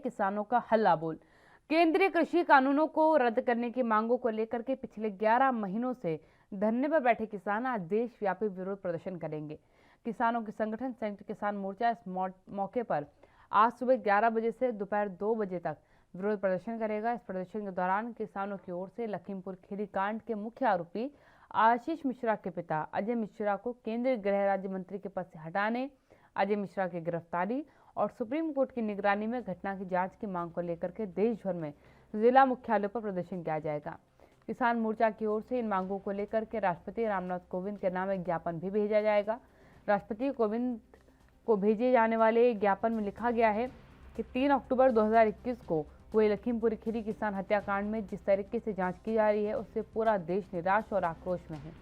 किसानों का हल्ला बोल। केंद्रीय कृषि कानूनों को रद्द करने की मांगों को लेकर के पिछले 11 महीनों से धरने पर बैठे किसान आज देशव्यापी विरोध प्रदर्शन करेंगे। किसानों के संगठन संयुक्त किसान मोर्चा इस मौके पर आज सुबह 11 बजे से दोपहर 2 बजे तक विरोध प्रदर्शन करेगा। इस प्रदर्शन के दौरान किसानों की ओर से लखीमपुर खीरी कांड के मुख्य आरोपी आशीष मिश्रा के पिता अजय मिश्रा को केंद्रीय गृह राज्य मंत्री के पद से हटाने, अजय मिश्रा की गिरफ्तारी और सुप्रीम कोर्ट की निगरानी में घटना की जांच की मांग को लेकर के देश भर में जिला मुख्यालयों पर प्रदर्शन किया जाएगा। किसान मोर्चा की ओर से इन मांगों को लेकर के राष्ट्रपति रामनाथ कोविंद के नाम एक ज्ञापन भी भेजा जाएगा। राष्ट्रपति कोविंद को भेजे जाने वाले ज्ञापन में लिखा गया है कि 3 अक्टूबर 2021 को हुए लखीमपुर खीरी किसान हत्याकांड में जिस तरीके से जांच की जा रही है उससे पूरा देश निराश और आक्रोश में है।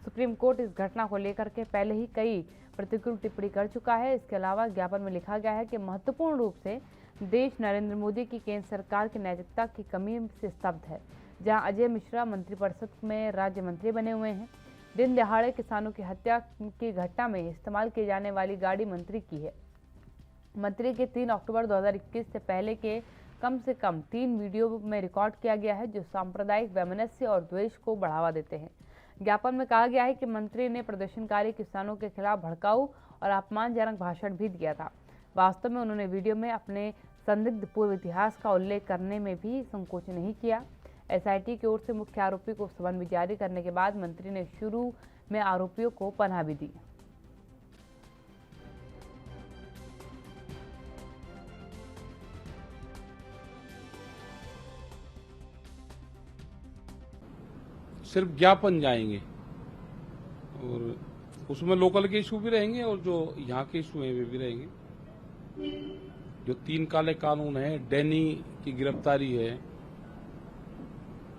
सुप्रीम कोर्ट इस घटना को लेकर के पहले ही कई प्रतिकूल टिप्पणी कर चुका है। इसके अलावा ज्ञापन में लिखा गया है कि महत्वपूर्ण रूप से देश नरेंद्र मोदी की केंद्र सरकार की नैतिकता की कमी से स्तब्ध है। जहां अजय मिश्रा मंत्रिपरिषद में राज्य मंत्री बने हुए हैं, दिन दहाड़े किसानों की हत्या की घटना में इस्तेमाल की जाने वाली गाड़ी मंत्री की है। मंत्री के 3 अक्टूबर 2021 से पहले के कम से कम 3 वीडियो में रिकॉर्ड किया गया है जो सांप्रदायिक वैमनस्य और द्वेष को बढ़ावा देते हैं। ज्ञापन में कहा गया है कि मंत्री ने प्रदर्शनकारी किसानों के खिलाफ भड़काऊ और अपमानजनक भाषण भी दिया था। वास्तव में उन्होंने वीडियो में अपने संदिग्ध पूर्व इतिहास का उल्लेख करने में भी संकोच नहीं किया। एसआईटी की ओर से मुख्य आरोपी को समन भी जारी करने के बाद मंत्री ने शुरू में आरोपियों को पनाह भी दी। सिर्फ ज्ञापन जाएंगे और उसमें लोकल के इशू भी रहेंगे और जो यहाँ के इशू हैं वे भी रहेंगे। जो 3 काले कानून है, डैनी की गिरफ्तारी है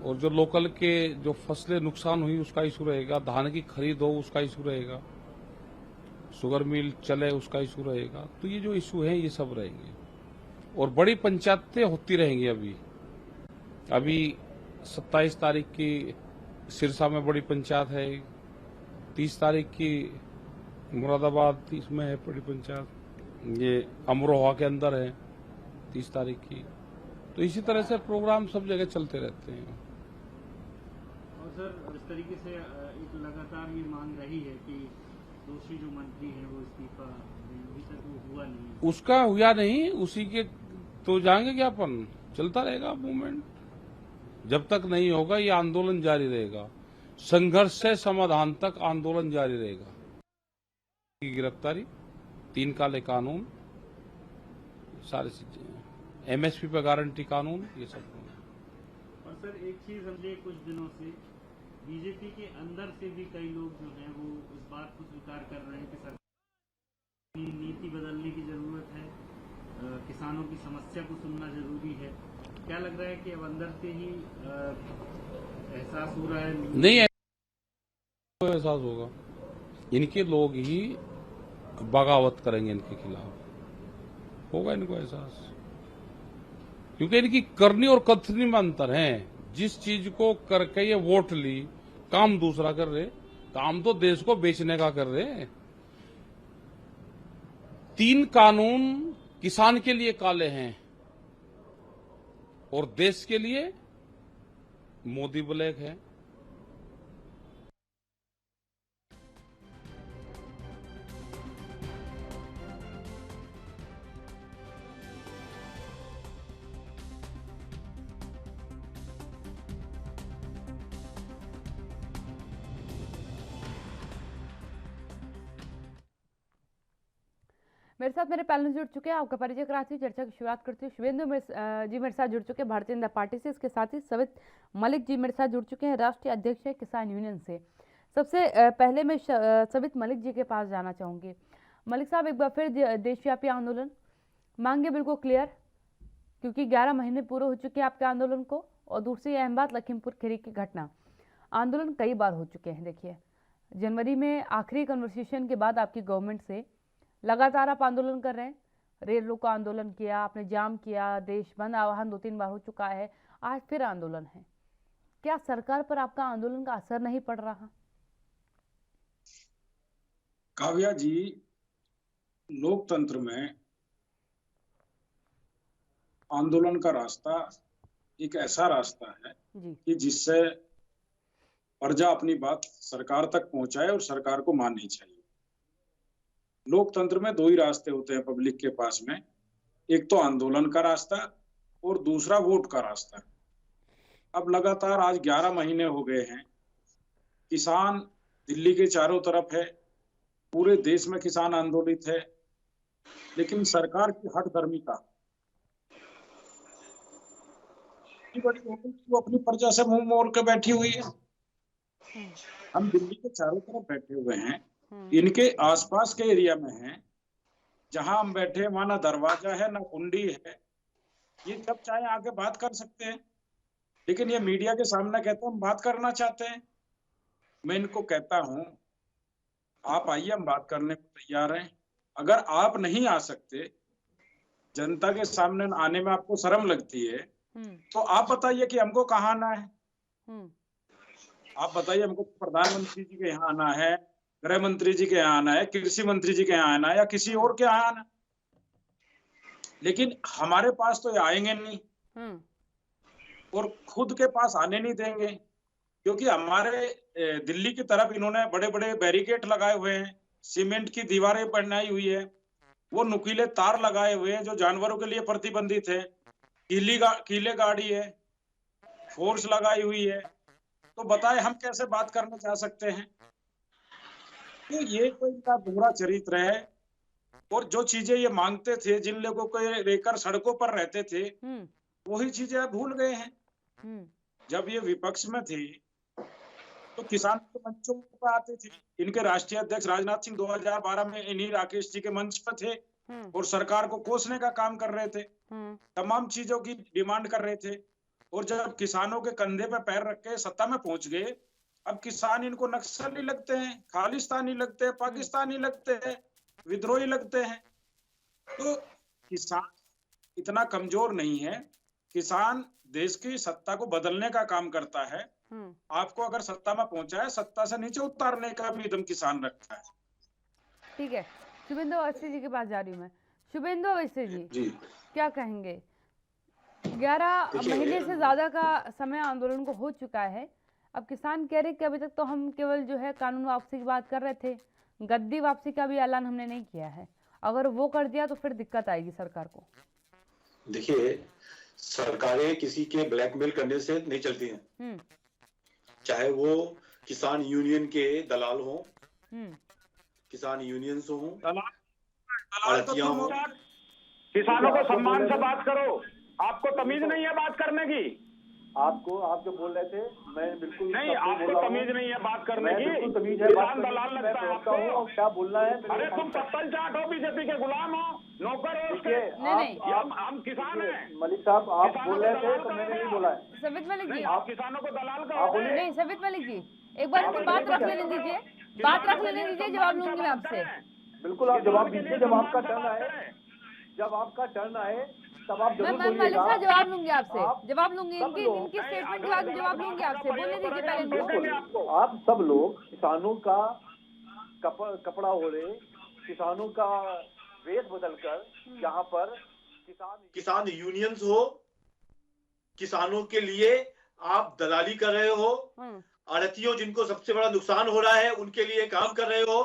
और जो लोकल के जो फसलें नुकसान हुई उसका इशू रहेगा, धान की खरीद हो उसका इशू रहेगा, शुगर मिल चले उसका इशू रहेगा। तो ये जो इशू है ये सब रहेंगे और बड़ी पंचायतें होती रहेंगी। अभी 27 तारीख की सिरसा में बड़ी पंचायत है, 30 तारीख की मुरादाबाद इसमें है बड़ी पंचायत, ये अमरोहा के अंदर है 30 तारीख की। तो इसी तरह से प्रोग्राम सब जगह चलते रहते हैं। और सर इस तरीके से एक लगातार ये मांग रही है कि दोषी जो मंत्री है वो इस्तीफा, अभी तक वो हुआ नहीं, उसका हुआ नहीं, उसी के तो जाएंगे ज्ञापन, चलता रहेगा मूवमेंट जब तक नहीं होगा। ये आंदोलन जारी रहेगा, संघर्ष से समाधान तक आंदोलन जारी रहेगा। गिरफ्तारी, 3 काले कानून, सारी चीजें, एमएसपी पर गारंटी कानून, ये सब। और सर एक चीज हमने कुछ दिनों से बीजेपी के अंदर से भी कई लोग जो हैं वो इस बात को स्वीकार कर रहे हैं कि सरकार की नीति बदलने की जरूरत है, किसानों की समस्या को सुनना जरूरी है। क्या लग रहा है कि अब अंदर से ही एहसास हो रहा है? नहीं एहसास होगा, इनके लोग ही बगावत करेंगे इनके खिलाफ, होगा इनको एहसास, क्योंकि इनकी करनी और कथनी में अंतर है। जिस चीज को करके ये वोट ली, काम दूसरा कर रहे, काम तो देश को बेचने का कर रहे। 3 कानून किसान के लिए काले हैं और देश के लिए मोदी ब्लैक है। मेरे साथ मेरे पैनल जुड़ चुके हैं, आपका परिचय कराती हूँ, चर्चा की शुरुआत करती हूँ। शुभेंदु जी मेरे साथ जुड़ चुके हैं भारतीय जनता पार्टी से, इसके साथ ही सवित मलिक जी मेरे साथ जुड़ चुके हैं, राष्ट्रीय अध्यक्ष है किसान यूनियन से। सबसे पहले मैं सवित मलिक जी के पास जाना चाहूंगी। मलिक साहब, एक बार फिर देशव्यापी आंदोलन मांगे बिल्कुल क्लियर, क्योंकि 11 महीने पूरे हो चुके हैं आपके आंदोलन को, और दूसरी अहम बात लखीमपुर खीरी की घटना। आंदोलन कई बार हो चुके हैं। देखिए, जनवरी में आखिरी कन्वर्सेशन के बाद आपकी गवर्नमेंट से लगातार आप आंदोलन कर रहे हैं, रेल रोको आंदोलन किया आपने, जाम किया, देश बंद आह्वान 2-3 बार हो चुका है, आज फिर आंदोलन है। क्या सरकार पर आपका आंदोलन का असर नहीं पड़ रहा? काव्या जी, लोकतंत्र में आंदोलन का रास्ता एक ऐसा रास्ता है जी। कि जिससे प्रजा अपनी बात सरकार तक पहुंचाए और सरकार को माननी चाहिए। लोकतंत्र में दो ही रास्ते होते हैं पब्लिक के पास में, एक तो आंदोलन का रास्ता और दूसरा वोट का रास्ता। अब लगातार आज 11 महीने हो गए हैं, किसान दिल्ली के चारों तरफ है, पूरे देश में किसान आंदोलित है, लेकिन सरकार की हठधर्मिता इतनी बड़ी हो गई कि वो अपनी प्रजा से मुंह मोड़ के बैठी हुई है। हम दिल्ली के चारों तरफ बैठे हुए हैं, इनके आसपास के एरिया में हैं, जहां हम बैठे हैं वहां ना दरवाजा है ना कुंडी है। ये जब चाहे आके बात कर सकते हैं, लेकिन ये मीडिया के सामने कहते हैं हम बात करना चाहते हैं। मैं इनको कहता हूं, आप आइए, हम बात करने को तैयार हैं। अगर आप नहीं आ सकते, जनता के सामने आने में आपको शर्म लगती है, तो आप बताइए कि हमको कहाँ आना है। आप बताइए हमको प्रधानमंत्री जी के यहाँ आना है, गृह मंत्री जी के यहाँ आना है, कृषि मंत्री जी के यहाँ आना है, या किसी और के यहाँ आना है। लेकिन हमारे पास तो ये आएंगे नहीं और खुद के पास आने नहीं देंगे, क्योंकि हमारे दिल्ली की तरफ इन्होंने बड़े बड़े बैरिकेड लगाए हुए हैं, सीमेंट की दीवारें बनाई हुई है, वो नुकीले तार लगाए हुए हैं जो जानवरों के लिए प्रतिबंधित है, कीले गाड़ी है, फोर्स लगाई हुई है। तो बताए हम कैसे बात करना चाह सकते हैं। तो ये कोई इनका बुरा चरित्र है। और जो चीजें ये मांगते थे, जिन लोगों को ये लेकर सड़कों पर रहते थे, वही चीजें अब भूल गए हैं। जब ये विपक्ष में थे तो किसान के मंचों पर आते थे। इनके राष्ट्रीय अध्यक्ष राजनाथ सिंह 2012 में इन्हीं राकेश जी के मंच पर थे और सरकार को कोसने का काम कर रहे थे, तमाम चीजों की डिमांड कर रहे थे। और जब किसानों के कंधे पे पैर रख के सत्ता में पहुंच गए, अब किसान इनको नक्सली लगते हैं, खालिस्तानी लगते हैं, पाकिस्तानी लगते हैं, विद्रोही लगते हैं। तो किसान इतना कमजोर नहीं है। किसान देश की सत्ता को बदलने का काम करता है। आपको अगर सत्ता में पहुंचा है, सत्ता से नीचे उतारने का भी दम किसान रखता है। ठीक है, शुभेंदु अवस्थी जी के पास जा रही हूँ मैं। शुभेंदु अवस्थी जी, क्या कहेंगे? 11 महीने से ज्यादा का समय आंदोलन को हो चुका है। अब किसान कह रहे कि अभी तक तो हम केवल जो है कानून वापसी की बात कर रहे थे, गद्दी वापसी का भी ऐलान हमने नहीं किया है। अगर वो कर दिया तो फिर दिक्कत आएगी सरकार को। देखिए, सरकारें किसी के ब्लैकमेल करने से नहीं चलती हैं, चाहे वो किसान यूनियन के दलाल हों, किसान यूनियंस हों, आड़तियां हों। किसानों को सम्मान से बात करो, आपको तमीज नहीं है बात करने की। आप जो बोल रहे थे, मैं बिल्कुल नहीं, आपको तमीज नहीं है बात करने की। तमीज है, किसान दलाल लगता है आपको। और क्या बोलना है? अरे तुम पत्तल चाट हो, बीजेपी के गुलाम हो, नौकर हो उसके। हम किसान हैं। मलिक साहब, आप बोल रहे थे तो मैंने नहीं बोला है। सबित मलिक जी, आप किसानों को दलाल कहो। नहीं सबित मलिक जी, एक बार इनकी बात रख लेने दीजिए, बात रख लेने दीजिए, जवाब लूंगी मैं आपसे। बिल्कुल, आप जवाब दीजिए जब आपका टर्न आए। जब आपका टर्न आए तब आप जरूर बोलिएगा। मैं जवाब लूंगी आपसे, जवाब लूंगी इनकी स्टेटमेंट के बाद जवाब लूंगी आपसे। बोलने दीजिए पहले इनको। आप सब लोग किसानों का कपड़ा ओढ़े, किसानों का वेश बदलकर यहाँ पर किसान यूनियंस हो, किसानों के लिए आप दलाली कर रहे हो, आड़तियों जिनको सबसे बड़ा नुकसान हो रहा है उनके लिए काम कर रहे हो।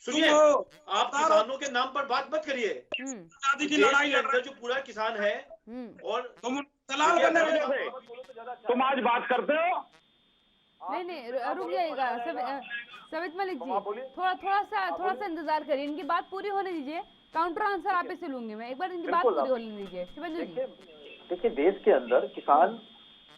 सुनिए, आप किसानों के नाम पर बात मत करिए। आजादी की लड़ाई लड़ रहे जो पूरा किसान है और तुम दलाल बने हुए, तुम आज बात करते हो। नहीं रुक जाइएगा सबित मलिक जी, थोड़ा सा इंतजार करिए, इनकी बात पूरी होने दीजिए। काउंटर आंसर आप से लूंगी मैं, एक बार इनकी बात पूरी होने दीजिए। शुभेंदु जी, देखिए, देश के अंदर किसान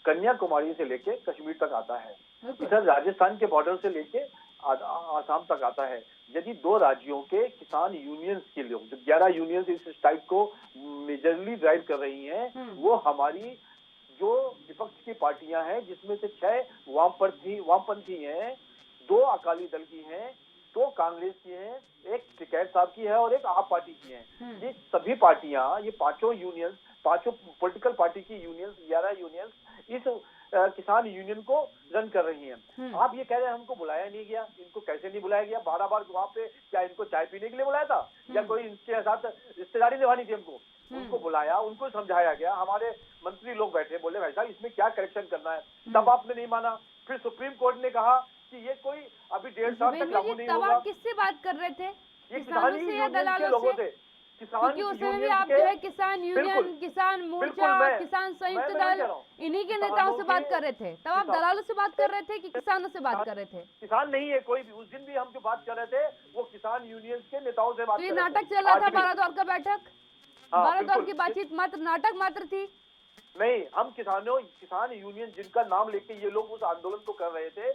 कन्याकुमारी से लेके कश्मीर तक आता है, इधर राजस्थान के बॉर्डर से लेके आसाम तक आता है। यदि दो राज्यों के किसान यूनियंस के लोग, जो 11 यूनियंस इस स्ट्राइक को मेजरली ड्राइव कर रही हैं, वो हमारी जो विपक्ष की पार्टियां हैं, जिसमें से 6 वामपंथी हैं, 2 अकाली दल की हैं, 2 कांग्रेस की हैं, एक टिकैत साहब की है और एक आप पार्टी की है। ये सभी पार्टियां, ये पांचों पॉलिटिकल पार्टी की यूनियंस, 11 यूनियंस इस किसान यूनियन को रन कर रही हैं। आप ये कह रहे हैं हमको बुलाया नहीं गया, इनको कैसे नहीं बुलाया गया? 12 बार वहां पे क्या इनको चाय पीने के लिए बुलाया था या कोई इनके साथ रिश्तेदारी निभानी थी हमको? उनको बुलाया, उनको समझाया गया, हमारे मंत्री लोग बैठे, बोले भाई साहब इसमें क्या करेक्शन करना है, तब आपने नहीं माना। फिर सुप्रीम कोर्ट ने कहा कि ये कोई अभी 1.5 साल तक लागू नहीं होगा। आप किससे बात कर रहे थे, ये किसानों से या दलालों से? क्योंकि उस समय भी आप जो है किसान यूनियन, किसान मोर्चा, किसान संयुक्त दल, इन्हीं के नेताओं से बात कर रहे थे। तब आप दलालों से बात कर रहे थे कि किसानों से बात कर रहे थे? किसान नहीं है कोई भी, उस दिन भी हम जो बात कर रहे थे वो किसान यूनियन के नेताओं से बात तो कर ये रहे थे। नाटक चल रहा था, 12 दौर का बैठक, 12 दौर की बिल्कुल। बातचीत मात्र नाटक मात्र थी। नहीं, हम किसान यूनियन जिनका नाम लेके ये लोग उस आंदोलन को कर रहे थे,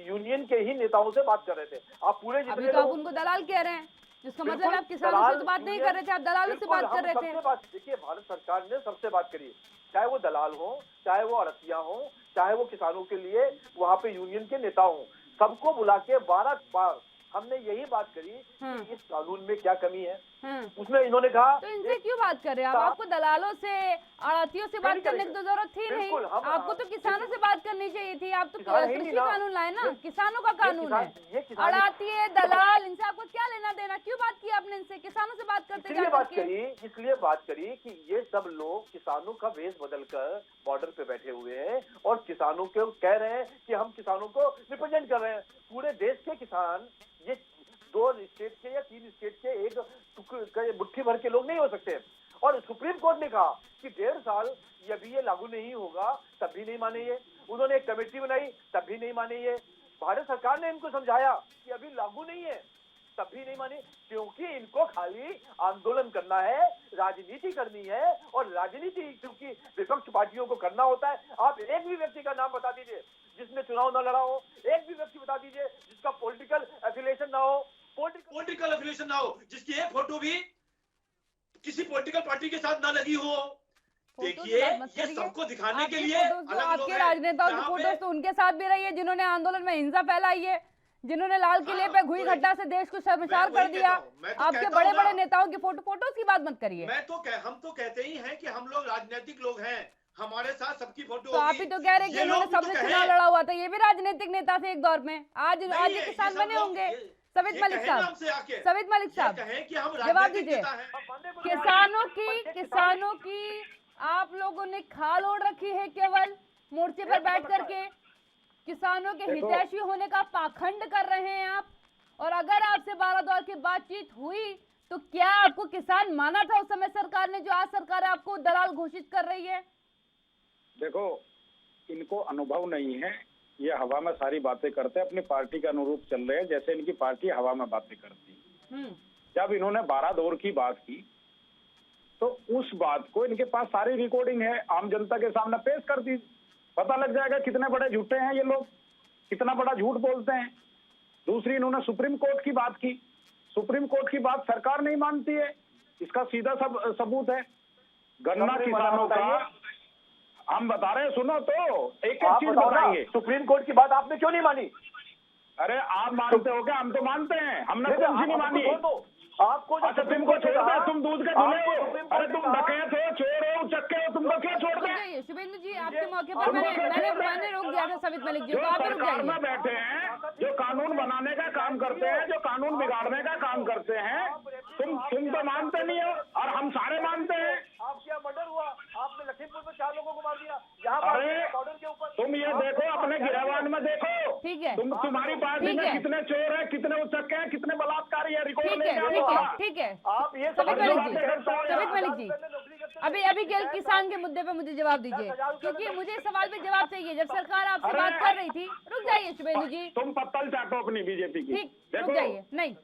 यूनियन के ही नेताओं से बात कर रहे थे। आप पूरे अभी तो आप उनको दलाल कह रहे हैं, जिसका मतलब आप किसानों से तो बात नहीं कर रहे थे, आप दलालों से बात कर रहे थे। देखिए, भारत सरकार ने सबसे बात करी, चाहे वो दलाल हो, चाहे वो अड़तिया हो, चाहे वो किसानों के लिए वहाँ पे यूनियन के नेता हो, सबको बुला के 12 बार हमने यही बात करी कि इस कानून में क्या कमी है। उसमें इन्होंने कहा, तो इनसे क्यों बात कर रहे हैं आपको दलालों से, आड़तियों से बात करने की तो जरूरत थी नहीं, आपको तो किसानों से बात करनी चाहिए थी। आप तो कृषि कानून लाए ना, किसानों का कानून है। आड़तिये, दलाल, इनसे आपको क्या लेना देना? क्यों बात की आपने इनसे? किसानों से बात करते इसलिए बात करी कि ये सब लोग किसानों का भेष बदलकर बॉर्डर पे बैठे हुए हैं और किसानों को कह रहे हैं कि हम किसानों को रिप्रेजेंट कर रहे हैं। पूरे देश के किसान ये 2 स्टेट के या 3 स्टेट के एक मुट्ठी भर के लोग नहीं हो सकते। और सुप्रीम कोर्ट ने कहा कि 1.5 साल ये लागू नहीं होगा, तब भी नहीं माने ये। उन्होंने एक कमेटी बनाई, तब भी नहीं माने ये। भारत सरकार ने इनको समझाया कि अभी लागू नहीं है, तब भी नहीं माने, क्योंकि इनको खाली आंदोलन करना है, राजनीति करनी है। और राजनीति क्योंकि विपक्ष पार्टियों को करना होता है। आप एक भी व्यक्ति का नाम बता दीजिए जिसने चुनाव न लड़ा हो, एक भी व्यक्ति बता दीजिए जिसका पॉलिटिकल एफिलिएशन ना हो, पॉलिटिकल एफिलिएशन ना हो, जिसकी एक फोटो भी किसी पॉलिटिकल पार्टी के साथ ना लगी हो। देखिए, ये सबको दिखाने के लिए आपके राजनेताओं की फोटोज तो उनके साथ भी रही है जिन्होंने आंदोलन में हिंसा फैलाई है, जिन्होंने लाल किले पे घुई घटना से देश को शर्मसार कर दिया। आपके बड़े बड़े नेताओं की फोटोज की बात मत करिए। हम तो कहते ही हैं कि हम लोग राजनीतिक लोग हैं, हमारे साथ सबकी फोटो। तो आप ही तो कह रहे हैं कि इन्होंने सबसे चुनाव लड़ा हुआ था, ये भी राजनीतिक नेता थे एक दौर में, आज ये किसान बने होंगे। सवित मलिक साहब, सवित मलिक साहब जवाब दीजिए। किसानों की आप लोगों ने खाल ओढ़ रखी है, केवल मोर्चे पर बैठ करके किसानों के हितैषी होने का पाखंड कर रहे हैं आप। और अगर आपसे 12 दौर की बातचीत हुई तो क्या आपको किसान माना था उस समय सरकार ने, जो आज सरकार आपको दलाल घोषित कर रही है? देखो, इनको अनुभव नहीं है, ये हवा में सारी बातें करते हैं, अपनी पार्टी के अनुरूप चल रहे हैं, जैसे इनकी पार्टी हवा में बातें करती है। जब इन्होंने 12 दौर की बात की तो उस बात को इनके पास सारी रिकॉर्डिंग है, आम जनता के सामने पेश कर दी, पता लग जाएगा कितने बड़े झूठे हैं ये लोग, कितना बड़ा झूठ बोलते हैं। दूसरी, इन्होंने सुप्रीम कोर्ट की बात की, सुप्रीम कोर्ट की बात सरकार नहीं मानती है, इसका सीधा सबूत है। गन्ना किसानों का हम बता रहे हैं, सुनो तो एक चीज बताएंगे। सुप्रीम कोर्ट की बात आपने क्यों नहीं मानी? अरे आप मानते हो क्या? हम तो मानते हैं, हमने कौन सी नहीं मानी। आपको अच्छा, तुमको छोड़ दे, तुम दूध के धुले हो, अरे तुम डकैत हो, चोर हो, चक्के हो, तुमको क्या छोड़ दे? शुभेंदु जी, आपके मौके पर मैंने रोक दिया था सवित मलिक जी को, आप रुक सरकार में बैठे हैं, जो कानून बनाने का काम करते हैं, जो कानून बिगाड़ने का काम करते हैं, तुम तो मानते नहीं हो और हम सारे मानते हैं। आपका मर्डर हुआ, आपने लखीमपुर में 4 लोगों को मार दिया, यहाँ बॉर्डर के ऊपर। तुम ये देखो, अपने गिरहवान में देखो, ठीक है, तुम्हारी पार्टी में कितने चोर है, कितने उचक्के हैं, कितने बलात्कारी है, रिकॉर्ड में ठीक है। आप ये सवित मलिक जी, अभी केवल किसान के मुद्दे पे मुझे जवाब दीजिए, क्योंकि मुझे इस सवाल पे जवाब चाहिए। जब सरकार आपसे बात कर रही थी, रुक जाइए शुभेंदु जी, तुम पत्तल चाटो अपनी बीजेपी की, ठीक, रुक जाइए, नहीं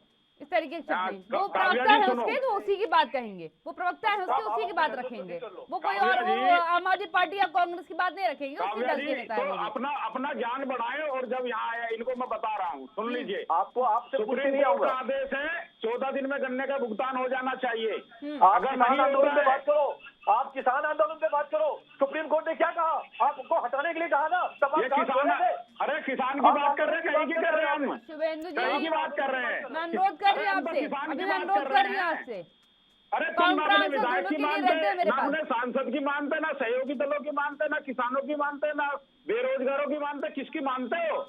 इस तरीके से नहीं, वो प्रवक्ता है उसके तो उसी की बात कहेंगे, वो प्रवक्ता है उसके उसी की बात रखेंगे, वो कोई और आम आदमी पार्टी या कांग्रेस की बात नहीं रखेंगे, उसकी दल के नेता है। अपना ज्ञान बढ़ाए, और जब यहाँ आया इनको मैं बता रहा हूँ, सुन लीजिए, आपको आपसे सुप्रीम कोर्ट का आदेश है 14 दिन में गन्ने का भुगतान हो जाना चाहिए। अगर किसान आंदोलन पे बात करो, आप किसान आंदोलन पे बात करो, सुप्रीम कोर्ट ने क्या कहा? आपको हटाने के लिए कहा ना, तब ये किसान, अरे किसान की बात कर रहे हैं, कहीं की कर रहे हैं हम? शुभेंदु जी, कहीं की बात कर रहे हैं? मैं अनुरोध कर रही हूँ आपसे, अभी मैं अनुरोध कर रही हूँ आपसे। अरे तुम ना अपने विधायक की मानते, ना अपने सांसद की मानते, ना सहयोगी दलों की मानते, ना किसानों की मानते, ना बेरोजगारों की मानते, किसकी मानते हो?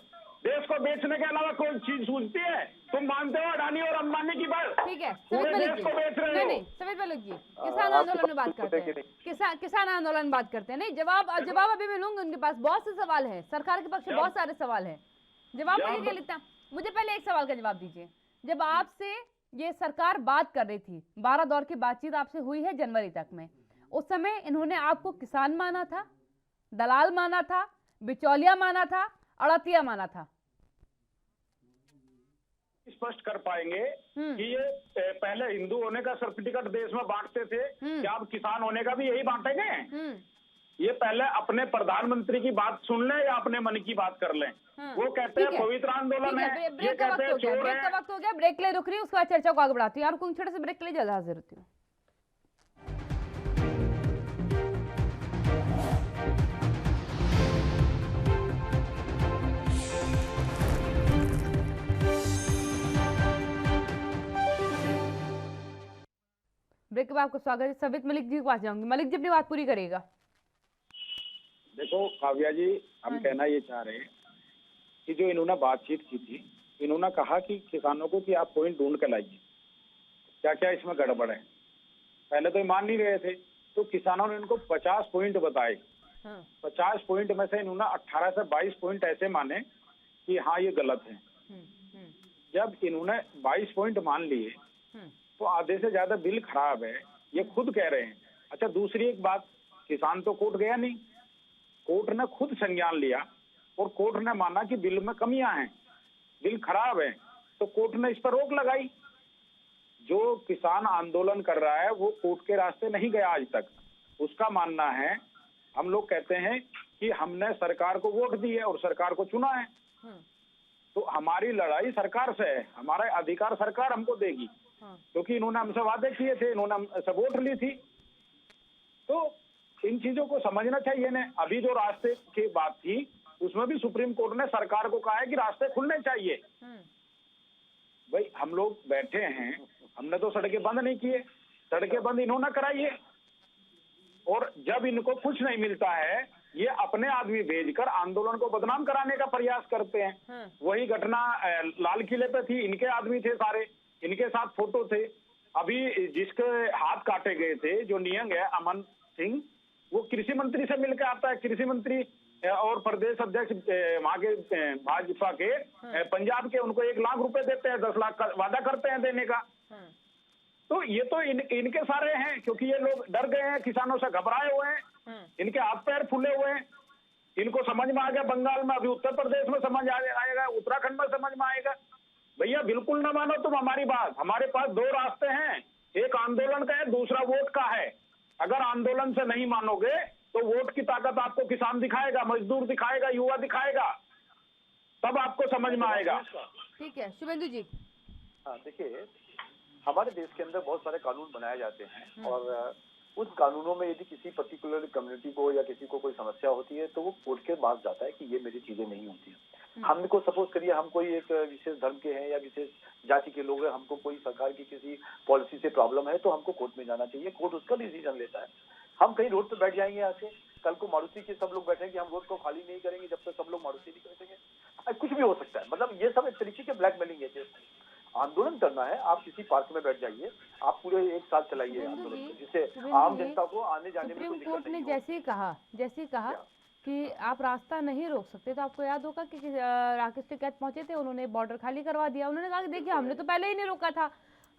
देश को बेचने के अलावा कोई चीज सूझती है? तुम मानते हो अडानी और अंबानी की बात? ठीक है, पूरे समित देश को बेच रहे नहीं हो। नहीं, समित मलिक जी, किसान आंदोलन में बात करते हैं, किसान आंदोलन बात करते हैं। नहीं, जवाब अभी मैं लूंगी, उनके पास बहुत से सवाल है, सरकार के पक्ष में बहुत सारे सवाल है, जवाब मुझे क्या लिखता। मुझे पहले एक सवाल का जवाब दीजिए। जब आपसे ये सरकार बात कर रही थी, 12 दौर की बातचीत आपसे हुई है जनवरी तक में, उस समय इन्होंने आपको किसान माना था, दलाल माना था, बिचौलिया माना था, अड़तिया माना था? स्पष्ट कर पाएंगे कि ये पहले हिंदू होने का सर्टिफिकेट देश में बांटते थे, क्या अब किसान होने का भी यही बांटेंगे? ये पहले अपने प्रधानमंत्री की बात सुन लें या अपने मन की बात कर लें। वो कहते हैं पवित्र आंदोलन है, ये कहते हैं चोर है। ब्रेक का वक्त हो गया, ब्रेक ले रुक रही हूँ, उसके बाद चर्चा को आगे बढ़ाती हूँ। यार कुछ छोटे से ब्रेक के लिए जल्द हाजिर होती हूँ। ब्रेक के बाद आपका स्वागत है। सबित मलिक जी के पास जाऊंगी, मलिक जी अपनी बात पूरी करिएगा। देखो काव्या जी, हम कहना ये चाह रहे हैं कि जो इन्होंने बातचीत की थी, इन्होंने कहा कि किसानों को कि आप पॉइंट ढूंढ के लाइए, क्या क्या इसमें गड़बड़ है। पहले तो ये मान नहीं रहे थे, तो किसानों ने इनको 50 पॉइंट बताए। 50 पॉइंट में से इन्होंने 18 से 22 पॉइंट ऐसे माने कि हाँ ये गलत है। जब इन्होंने 22 पॉइंट मान लिए तो आधे से ज्यादा बिल खराब है, ये खुद कह रहे हैं। अच्छा, दूसरी एक बात, किसान तो कोर्ट गया नहीं, कोर्ट ने खुद संज्ञान लिया और कोर्ट ने माना कि बिल में कमियां हैं, बिल खराब है, तो कोर्ट ने इस पर रोक लगाई। जो किसान आंदोलन कर रहा है वो कोर्ट के रास्ते नहीं गया आज तक। उसका मानना है, हम लोग कहते हैं कि हमने सरकार को वोट दी है और सरकार को चुना है, तो हमारी लड़ाई सरकार से है, हमारा अधिकार सरकार हमको देगी, क्योंकि इन्होंने हमसे वादे किए थे, इन्होंने हमसे वोट ली थी। तो इन चीजों को समझना चाहिए ना। अभी जो रास्ते की बात थी उसमें भी सुप्रीम कोर्ट ने सरकार को कहा है कि रास्ते खुलने चाहिए। भाई हम लोग बैठे हैं, हमने तो सड़कें बंद नहीं किए, सड़कें बंद इन्होंने कराई है। और जब इनको कुछ नहीं मिलता है, ये अपने आदमी भेजकर आंदोलन को बदनाम कराने का प्रयास करते हैं। वही घटना लाल किले पे थी, इनके आदमी थे सारे, इनके साथ फोटो थे। अभी जिसके हाथ काटे गए थे, जो नियंग है अमन सिंह, वो कृषि मंत्री से मिलकर आता है। कृषि मंत्री और प्रदेश अध्यक्ष वहां के भाजपा के पंजाब के, उनको 1 लाख रुपए देते हैं, 10 लाख का वादा करते हैं देने का। तो ये तो इनके सारे हैं, क्योंकि ये लोग डर गए हैं, किसानों से घबराए हुए हैं, इनके हाथ पैर फूले हुए हैं। इनको समझ में आ गया बंगाल में, अभी उत्तर प्रदेश में समझ आएगा, उत्तराखंड में समझ में आएगा। भैया बिल्कुल ना मानो तुम हमारी बात। हमारे पास 2 रास्ते हैं, एक आंदोलन का है, दूसरा वोट का है। अगर आंदोलन से नहीं मानोगे तो वोट की ताकत आपको किसान दिखाएगा, मजदूर दिखाएगा, युवा दिखाएगा, तब आपको समझ में आएगा। ठीक है, शुभेंदु जी। हाँ, देखिए हमारे देश के अंदर बहुत सारे कानून बनाए जाते हैं और उस कानूनों में यदि किसी पर्टिकुलर कम्युनिटी को या किसी को कोई समस्या होती है तो वो कोर्ट के पास जाता है कि ये मेरी चीजें नहीं होती है। हमको सपोज करिए हम कोई एक विशेष धर्म के हैं या विशेष जाति के लोग हैं, हमको कोई सरकार की किसी पॉलिसी से प्रॉब्लम है तो हमको कोर्ट में जाना चाहिए, कोर्ट उसका डिसीजन लेता है। हम कहीं रोड पे बैठ जाएंगे आके, कल को मारुति के सब लोग बैठेंगे, हम रोड को खाली नहीं करेंगे जब तक सब लोग मारुति नहीं करेंगे। कुछ भी हो सकता है, मतलब ये सब एक तरीके के ब्लैकमेलिंग है। आंदोलन करना है, आप किसी पार्क में बैठ जाइए, आप पूरे 1 साल चलाइए आंदोलन, जिससे आम जनता को आने जाने में कोई दिक्कत नहीं हो। सुप्रीम कोर्ट ने जैसे कहा कि आप रास्ता नहीं रोक सकते, तो आपको याद होगा कि राकेश टिकैत पहुंचे थे, उन्होंने बॉर्डर खाली करवा दिया। उन्होंने कहा कि देखिए हमने तो पहले ही नहीं रोका था,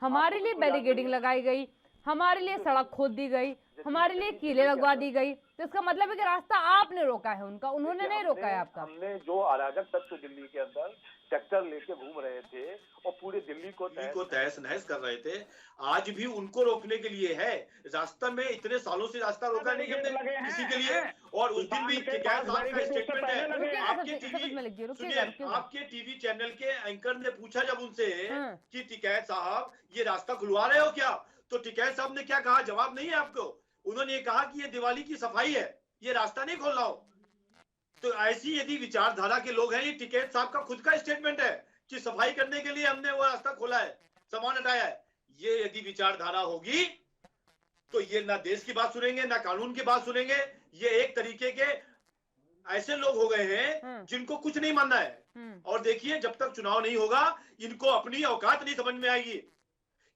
हमारे लिए बैरिकेडिंग लगाई गई, हमारे लिए सड़क खोद दी गई, हमारे लिए कीले लगवा दी गई, तो इसका मतलब है कि रास्ता आपने रोका है उनका, उन्होंने नहीं रोका है आपका। हमने जो अराजक तत्व दिल्ली के अंदर ट्रैक्टर लेके घूम रहे थे और पूरे दिल्ली को तहस नहस कर रहे थे, आज भी उनको रोकने के लिए है। रास्ता में इतने सालों से रास्ता रोका नहीं हमने किसी के लिए। और उस दिन भी स्टेटमेंट है, आपके टीवी चैनल के एंकर ने पूछा जब उनसे कि टिकैत साहब ये रास्ता खुलवा रहे हो क्या, तो टिकैत साहब ने क्या कहा, जवाब नहीं है आपको। उन्होंने ये कहा कि ये दिवाली की सफाई है, ये रास्ता नहीं खोल रहा हो। तो ऐसी यदि विचारधारा के लोग हैं, ये टिकैत साहब का खुद का स्टेटमेंट है कि सफाई करने के लिए हमने वो रास्ता खोला है, सामान हटाया है। ये यदि विचारधारा होगी तो ये ना देश की बात सुनेंगे ना कानून की बात सुनेंगे। ये एक तरीके के ऐसे लोग हो गए हैं जिनको कुछ नहीं मानना है। और देखिए जब तक चुनाव नहीं होगा इनको अपनी औकात नहीं समझ में आएगी,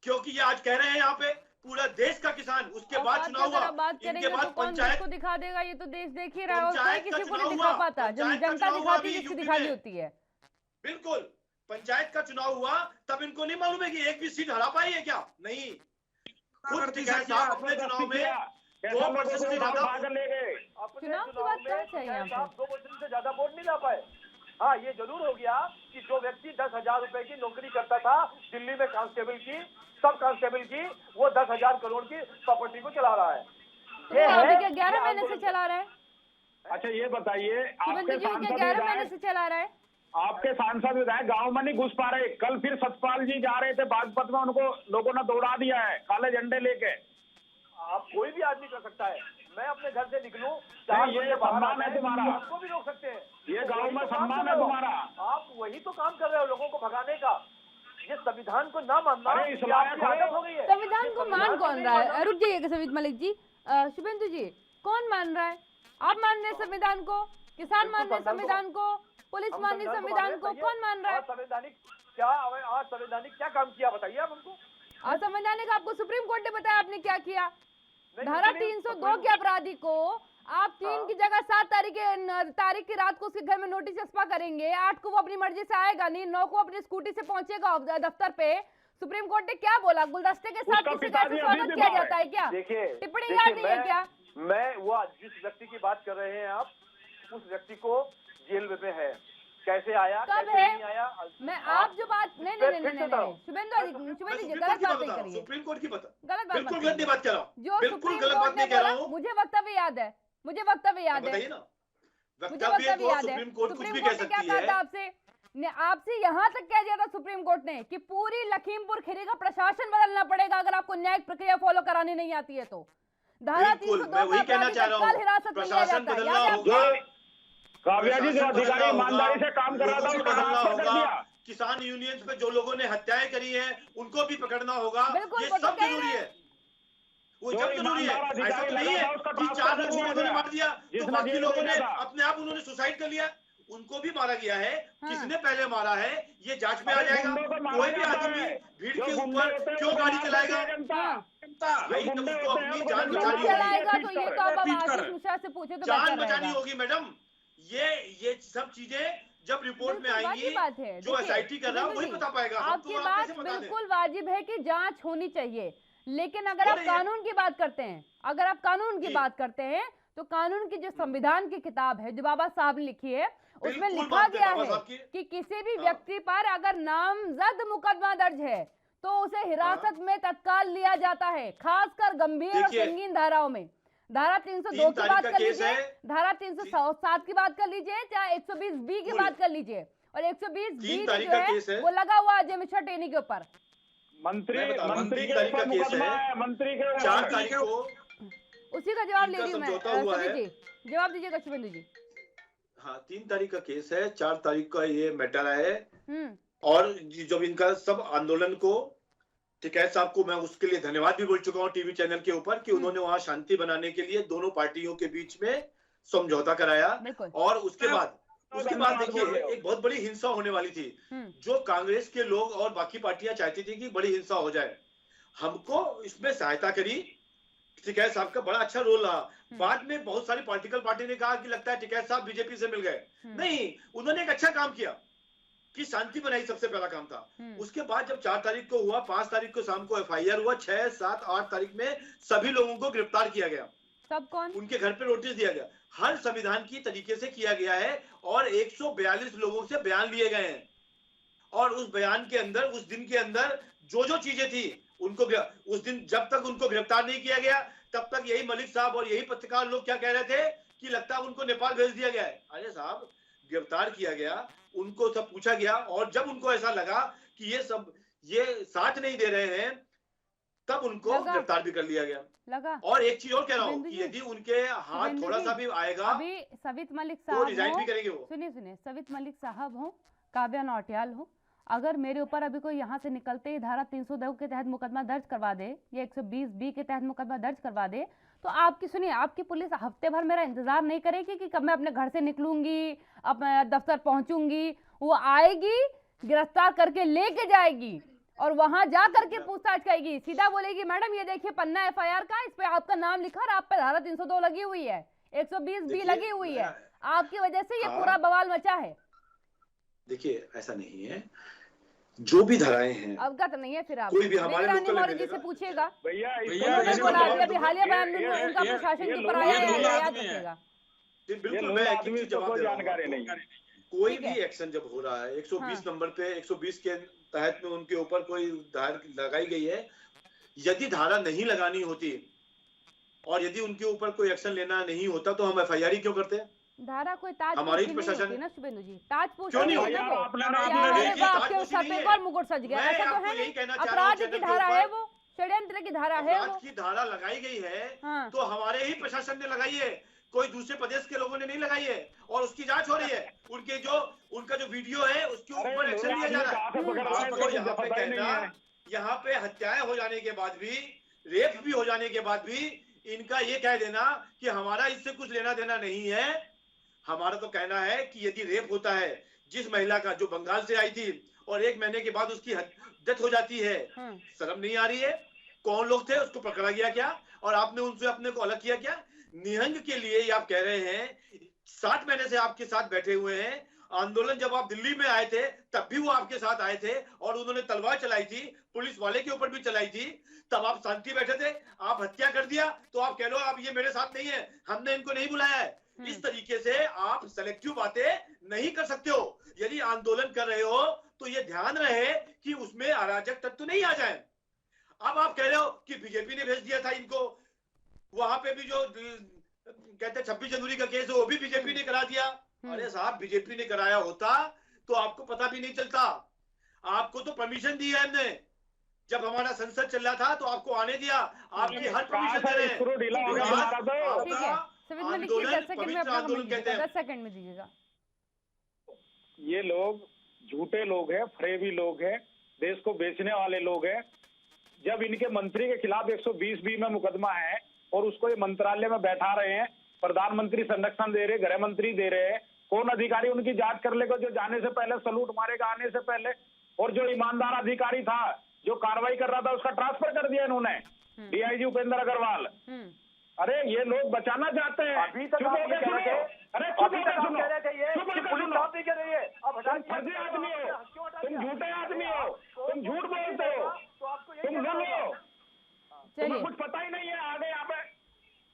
क्योंकि ये आज कह रहे हैं यहाँ पे पूरा देश का किसान, उसके बाद चुनाव हुआ, इनके बाद पंचायत को दिखा देगा, ये तो देश देख ही रहा है और कोई किसी को नहीं दिखा पाता, जनता दिखाती है जिसकी दिखानी होती है। बिल्कुल, पंचायत का चुनाव हुआ तब इनको नहीं मालूम है कि एक भी सीट हरा पाई है क्या, नहीं। खुद टिकैत साहब अपने चुनाव में 2% से ज्यादा ले गए, चुनाव की बात कहाँ से है? 2% से ज्यादा वोट नहीं ला पाए। हाँ, ये जरूर हो गया कि जो व्यक्ति 10,000 रुपए की नौकरी करता था दिल्ली में कांस्टेबल की, सब कांस्टेबल की, वो 10,000 करोड़ की प्रॉपर्टी को चला रहा है। ये अभी क्या 11 महीने से चला रहा है? अच्छा ये बताइए, आपके सांसद 11 महीने से चला रहा है, आपके सांसद विधायक गांव में नहीं घुस पा रहे। कल फिर सतपाल जी जा रहे थे बागपत में, उनको लोगों ने दौड़ा दिया है काले झंडे लेके। आप कोई भी आदमी कर सकता है, मैं अपने घर से निकलूं, ये सम्मान है तुम्हारा, आपको भी रोक सकते हैं, ये गांव में सम्मान है तुम्हारा। आप वही तो काम कर रहे हो लोगों को भगाने का। ये संविधान को ना मानना अरे आदत हो गई है। संविधान को मान कौन रहा है? रुक जाइएगा सवित मलिक जी, शुभेंदु जी, कौन मान रहा है? आप मान रहे हैं संविधान को, किसान मान रहे हैं संविधान को, पुलिस मान रही संविधान को, कौन मान रहा है? संवैधानिक क्या, असंवैधानिक क्या काम किया बताइए आप हमको। असंवैधानिक आपको सुप्रीम कोर्ट ने बताया आपने क्या किया? धारा 302 के अपराधी को आप 3 की जगह 7 तारीख की रात को उसके घर में नोटिस चस्पा करेंगे, 8 को वो अपनी मर्जी से आएगा नहीं, 9 को अपनी स्कूटी से पहुंचेगा दफ्तर पे। सुप्रीम कोर्ट ने क्या बोला? गुलदस्ते के साथ किसी का स्वागत किया जाता है क्या? टिप्पणी याद नहीं है क्या? मैं वो जिस व्यक्ति की बात कर रहे हैं आप, उस व्यक्ति को जेल में है, कैसे आया, कब कैसे है? नहीं आया, मैं आप जो बात नहीं शुभेंदु जी गलत बात नहीं करिए, सुप्रीम कोर्ट की बता, गलत बात बिल्कुल गलत बात कर रहा हूँ, जो बिल्कुल सुप्रीम गलत कोर्ट बात ने नहीं कह रहा बोला, हूँ। मुझे वक्तव्य याद है, मुझे वक्तव्य याद है, बताइए ना, मुझे वक्तव्य वक्तव्य को याद है। सुप्रीम कोर्ट कुछ सुप्रीम भी कोर्ट कह ने क्या सकती कहा है। था आपसे यहाँ तक कह दिया था सुप्रीम कोर्ट ने कि पूरी लखीमपुर खीरी का प्रशासन बदलना पड़ेगा अगर आपको न्यायिक प्रक्रिया फॉलो करानी नहीं आती है तो। धारा 302 मैं वही कहना चाह रहा हूँ, हिरासत में लिया प्रशासन जाता है, बदलना याद है होगा। काव्या जी जो अधिकारी ईमानदारी से काम कर रहा था उसको ट्रांसफर कर दिया। किसान यूनियंस पे जो लोगों ने हत्याएं करी हैं उनको भी पकड़ना होगा, बिल्कुल, ये वो तो सब कह जरूरी रहे है, वो जो जब जरूरी है। ईमानदार ऐसा तो अधिकारी नहीं लगा है था उसका कि 4 ट्रांसफर लोगों कर ने दिया मार दिया तो जिसने बाकी जेल लोगों ने भेजा था। अपने आप उन्होंने सुसाइड कर लिया, उनको भी मारा गया है। हाँ। किसने पहले मारा है ये जांच में आ जाएगा। कोई भी आदमी भीड़ के ऊपर क्यों गाड़ी चलाएगा? भाई तो उसको अपनी जान बचानी चलाएगा होगी, तो ये तो अब आशीष मिश्रा से पूछे तो जान बेहतर बचानी रहेगा। होगी मैडम। ये सब चीजें जब रिपोर्ट में बिल्कुल आएंगी, वाजिब बात है। जो देखिए, एसआईटी कर रहा है वही बता पाएगा। हम आपकी तो आप बात कैसे बता दें? बिल्कुल वाजिब है कि जांच होनी चाहिए, लेकिन अगर आप होनी है। कानून की बात करते हैं, अगर आप कानून की जी। बात करते हैं तो कानून की जो संविधान की किताब है जो बाबा साहब ने लिखी है उसमें बिल्कुल लिखा मानते गया बाबा है साहब की। कि किसी भी हाँ। व्यक्ति पर अगर नामजद मुकदमा दर्ज है तो उसे हिरासत में तत्काल लिया जाता है, खासकर गंभीर और देखिए, संगीन धाराओं में। धारा 302 3 की तारीख बात का कर केस लीजिए, है। धारा 307 की बात कर लीजिए, चाहे 120 बी की पूरी। बात कर लीजिए, और 120 बी 3 जो तारीख का केस है है। वो लगा हुआ अजय मिश्रा टेनी के ऊपर। मंत्री मैं बता रहा हूँ, 3 के तारीख का ऊपर केस मुकदमा है। है, मंत्री के 4 ऊपर। तारीख को उसी का जवाब ले इनका रही हूँ मैं। समझौता हुआ सभी है। जी जवाब दीजिएगा शुभेंदु जी। हाँ 3 तारीख का केस है, 4 तारीख का ये मैटर है। हम्म, और जब इनका सब आंदोलन को टिकैत साहब को मैं उसके लिए धन्यवाद भी बोल चुका हूँ टीवी चैनल के ऊपर कि उन्होंने वहां शांति बनाने के लिए दोनों पार्टियों के बीच में समझौता कराया। बिल्कुल। और उसके बाद देखिए एक बहुत बड़ी हिंसा होने वाली थी, जो कांग्रेस के लोग और बाकी पार्टियां चाहती थी कि बड़ी हिंसा हो जाए। हमको इसमें सहायता करी, टिकैत साहब का बड़ा अच्छा रोल रहा। बाद में बहुत सारी पॉलिटिकल पार्टी ने कहा कि लगता है टिकैत साहब बीजेपी से मिल गए। नहीं, उन्होंने एक अच्छा काम किया कि शांति बनाई, सबसे पहला काम था। उसके बाद जब 4 तारीख को हुआ, 5 तारीख को शाम को एफआईआर हुआ, 6, 7, 8 तारीख में सभी लोगों को गिरफ्तार किया गया। सब कौन? उनके घर पे नोटिस दिया गया। हर संविधान की तरीके से किया गया है और 142 लोगों से बयान लिए गए हैं। और उस बयान के अंदर, उस दिन के अंदर जो चीजें थी उनको, उस दिन जब तक उनको गिरफ्तार नहीं किया गया तब तक यही मलिक साहब और यही पत्रकार लोग क्या कह रहे थे कि लगता है उनको नेपाल भेज दिया गया है। अरे साहब, गिरफ्तार किया गया, उनको सब पूछा गया, और जब उनको ऐसा लगा कि ये साथ नहीं दे रहे हैं तब उनको गिरफ्तार भी कर लिया गया। लगा। और एक चीज और कह रहा हूँ कि यदि उनके हाथ थोड़ा सा भी आएगा अभी सवित मलिक तो साहब रिजाइन भी करेंगे वो। सुनिए सवित मलिक साहब हो, काव्या नौटियाल हो, अगर मेरे ऊपर अभी कोई यहाँ से निकलते ही धारा 302 के तहत मुकदमा दर्ज करवा दे या 120 बी के तहत मुकदमा दर्ज करवा दे तो आपकी सुनिए, आपकी पुलिस हफ्ते भर मेरा इंतजार नहीं करेगी कि कब मैं अपने घर से निकलूंगी, अब मैं दफ्तर पहुंचूंगी? वो आएगी, गिरफ्तार करके लेके जाएगी और वहां जा करके पूछताछ करेगी। सीधा बोलेगी मैडम ये देखिए पन्ना एफआईआर का, इस पे आपका नाम लिखा और आप पे धारा 302 लगी हुई है, 120 बी लगी हुई है। आपकी वजह से ये पूरा बवाल मचा है। देखिए ऐसा नहीं है, जो भी धाराएं हैं अवगत नहीं है फिर आप कोई भी हमारे लोकल जी से पूछेगा। भैया उन्होंने बोला अभी हालिया बयान में उनका प्रशासन के ऊपर आया है, याद रखिएगा। बिल्कुल मैं एक ही चीज जवाब दे रहा हूं। जानकारी नहीं, कोई भी एक्शन जब हो रहा है 120 नंबर पे 120 के तहत में उनके ऊपर कोई धारा लगाई गई है, यदि धारा नहीं लगानी होती और यदि उनके ऊपर कोई एक्शन लेना नहीं होता तो हम एफआईआर क्यों करते हैं? धारा कोई ताज हमारी नहीं प्रशासन होती ना शुभेंदु जी, ताज क्यों नहीं होती? आपके सर पे एक और मुकुट सज गया, ऐसा तो है नहीं। अपराध की धारा है वो, षड्यंत्र की धारा है वो। की धारा लगाई गई है हाँ। तो हमारे ही प्रशासन ने लगाई है, कोई दूसरे प्रदेश के लोगों ने नहीं लगाई है और उसकी जांच हो रही है। उनका जो वीडियो है उसके ऊपर एक्शन लिया जा रहा है। यहाँ पे हत्याएं हो जाने के बाद भी, रेप भी हो जाने के बाद भी इनका ये कह देना कि हमारा इससे कुछ लेना देना नहीं है। हमारा तो कहना है कि यदि रेप होता है, जिस महिला का जो बंगाल से आई थी और 1 महीने के बाद उसकी डेथ हो जाती है, शर्म नहीं आ रही है? कौन लोग थे, उसको पकड़ा गया क्या और आपने उनसे अपने को अलग किया क्या? निहंग के लिए ये आप कह रहे हैं, 7 महीने से आपके साथ बैठे हुए हैं। आंदोलन जब आप दिल्ली में आए थे तब भी वो आपके साथ आए थे और उन्होंने तलवार चलाई थी, पुलिस वाले के ऊपर भी चलाई थी, तब आप शांति बैठे थे। आप हत्या कर दिया तो आप कह लो आप ये मेरे साथ नहीं है, हमने इनको नहीं बुलाया है। इस तरीके से आप सेलेक्टिव बातें नहीं कर सकते हो। यदि आंदोलन कर रहे हो तो ये ध्यान रहे कि उसमें अराजक तत्व नहीं आ जाए। अब आप कह रहे हो कि बीजेपी ने भेज दिया था इनको, वहां पे भी जो कहते 26 जनवरी का केस है वो भी बीजेपी ने करा दिया। अरे साहब, बीजेपी ने कराया होता तो आपको पता भी नहीं चलता। आपको तो परमिशन दी है हमने, जब हमारा संसद चल रहा था तो आपको आने दिया, आपकी हर परमिशन दे रहे हैं। आंदोलन कहते हैं। 10 सेकंड में दीजिएगा। ये लोग झूठे लोग हैं, फरेबी लोग हैं, देश को बेचने वाले लोग हैं। जब इनके मंत्री के खिलाफ 120B में मुकदमा है और उसको ये मंत्रालय में बैठा रहे हैं, प्रधानमंत्री संरक्षण दे रहे, गृह मंत्री दे रहे हैं, कौन अधिकारी उनकी जांच कर लेगा जो जाने से पहले सलूट मारेगा आने से पहले? और जो ईमानदार अधिकारी था जो कार्रवाई कर रहा था उसका ट्रांसफर कर दिया इन्होंने, डीआईजी उपेंद्र अग्रवाल। अरे ये लोग बचाना चाहते हैं। अभी तक आप ये कह रहे थे, अरे अभी तक आप कह रहे थे ये कि पुलिस साफ नहीं कह रही है, अब हटा तुम फर्जी आदमी हो, तुम झूठे आदमी हो, तुम झूठ बोलते हो, तो आपको तुम लोग हो, तुम्हें चलिए कुछ पता ही नहीं है आगे यहाँ पे।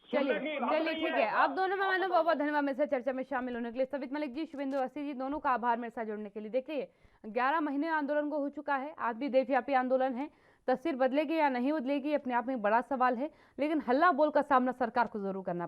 चलिए ठीक है। आप दोनों में मानो बहुत बहुत धन्यवाद मेरे से चर्चा में शामिल होने के लिए। सवित मलिक जी, शुभेंदु अवस्थी जी, दोनों का आभार मेरे साथ जुड़ने के लिए। देखिए 11 महीने आंदोलन को हो चुका है, आज भी देशव्यापी आंदोलन है। तस्वीर बदलेगी या नहीं बदलेगी अपने आप में बड़ा सवाल है, लेकिन हल्ला बोल का सामना सरकार को जरूर करना